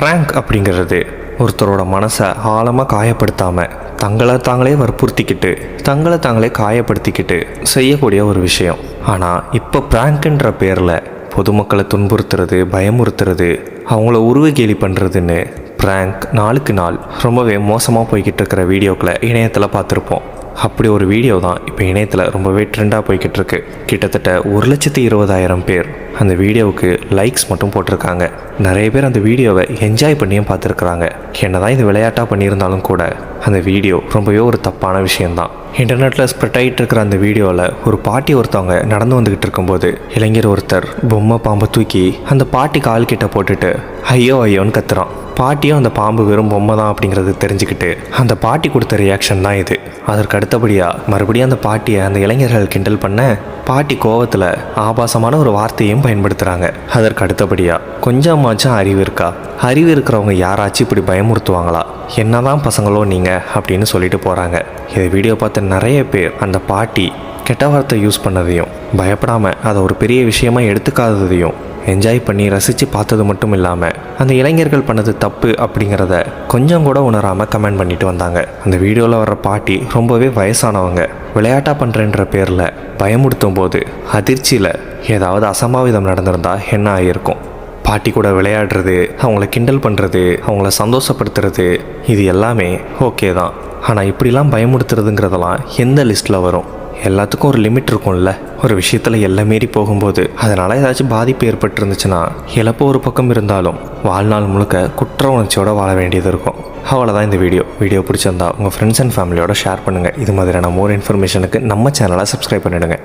Prank அப்படிங்கிறது ஒருத்தரோட மனசை ஆழமாக காயப்படுத்தாமல் தங்களை தாங்களே வற்புறுத்திக்கிட்டு தங்களை தாங்களே காயப்படுத்திக்கிட்டு செய்யக்கூடிய ஒரு விஷயம். ஆனால் இப்போ ப்ராங்க்ன்ற பேரில் பொதுமக்களை துன்புறுத்துறது, பயமுறுத்துறது, அவங்கள உருவகேலி பண்ணுறதுன்னு ப்ராங்க் நாளுக்கு நாள் ரொம்பவே மோசமாக போய்கிட்டு இருக்கிற வீடியோக்களை இணையத்தில் பார்த்துருப்போம். அப்படி ஒரு வீடியோ தான் இப்போ இணையத்தில் ரொம்பவே ட்ரெண்டாக போய்கிட்டு இருக்கு. கிட்டத்தட்ட 1,20,000 பேர் அந்த வீடியோவுக்கு லைக்ஸ் மட்டும் போட்டிருக்காங்க. நிறைய பேர் அந்த வீடியோவை என்ஜாய் பண்ணியும் பார்த்துருக்குறாங்க. என்னதான் இது விளையாட்டாக பண்ணியிருந்தாலும் கூட அந்த வீடியோ ரொம்பவே ஒரு தப்பான விஷயந்தான். இன்டர்நெட்டில் ஸ்ப்ரெட் ஆகிட்டு இருக்கிற அந்த வீடியோவில் ஒரு பாட்டி ஒருத்தவங்க நடந்து வந்துக்கிட்டு இருக்கும்போது இளைஞர் ஒருத்தர் பொம்மை பாம்பை தூக்கி அந்த பாட்டி கால் கிட்ட போட்டுட்டு ஐயோ ஐயோன்னு கத்துறான். பாட்டியும் அந்த பாம்பு வெறும் பொம்மை தான் அப்படிங்கிறது தெரிஞ்சுக்கிட்டு அந்த பாட்டி கொடுத்த ரியாக்ஷன் தான் இது. அதற்கு அடுத்தபடியாக மறுபடியும் அந்த பாட்டியை அந்த இளைஞர்கள் கிண்டல் பண்ண பாட்டி கோவத்தில் ஆபாசமான ஒரு வார்த்தையும் பயன்படுத்துகிறாங்க. அதற்கு அடுத்தபடியாக கொஞ்சமாச்சும் அறிவு இருக்கா? அறிவு இருக்கிறவங்க யாராச்சும் இப்படி பயமுறுத்துவாங்களா? என்னதான் பசங்களோ நீங்கள் அப்படின்னு சொல்லிட்டு போகிறாங்க. இதை வீடியோ பார்த்த நிறைய பேர் அந்த பாட்டி கெட்ட வார்த்தை யூஸ் பண்ணதையும் பயப்படாமல் அதை ஒரு பெரிய விஷயமா எடுத்துக்காததையும் என்ஜாய் பண்ணி ரசித்து பார்த்தது மட்டும் இல்லாமல் அந்த இளைஞர்கள் பண்ணது தப்பு அப்படிங்கிறத கொஞ்சம் கூட உணராமல் கமெண்ட் பண்ணிட்டு வந்தாங்க. அந்த வீடியோவில் வர்ற பாட்டி ரொம்பவே வயசானவங்க. விளையாட்டாக பண்ணுறன்ற பேரில் பயமுறுத்தும் போது அதிர்ச்சியில் ஏதாவது அசம்பாவிதம் நடந்திருந்தால் என்ன ஆகியிருக்கும்? பாட்டி கூட விளையாடுறது, அவங்கள கிண்டல் பண்ணுறது, அவங்கள சந்தோஷப்படுத்துறது, இது எல்லாமே ஓகே தான். ஆனால் இப்படிலாம் பயமுறுத்துறதுங்கிறதெல்லாம் எந்த லிஸ்ட்டில் வரும்? எல்லாத்துக்கும் ஒரு லிமிட் இருக்கும்ல. ஒரு விஷயத்தில் எல்லாம் மீறி போகும்போது அதனால் ஏதாச்சும் பாதிப்பு ஏற்பட்டுருந்துச்சுன்னா இழப்பு ஒரு பக்கம் இருந்தாலும் வாழ்நாள் முழுக்க குற்ற உணர்ச்சியோடு வாழ வேண்டியது இருக்கும். அவ்வளோதான் இந்த வீடியோ பிடிச்சிருந்தா உங்கள் ஃப்ரெண்ட்ஸ் அண்ட் ஃபேமிலியோட ஷேர் பண்ணுங்கள். இது மாதிரியான மோர் இன்ஃபர்மேஷனுக்கு நம்ம சேனலை சப்ஸ்கிரைப் பண்ணிவிடுங்க.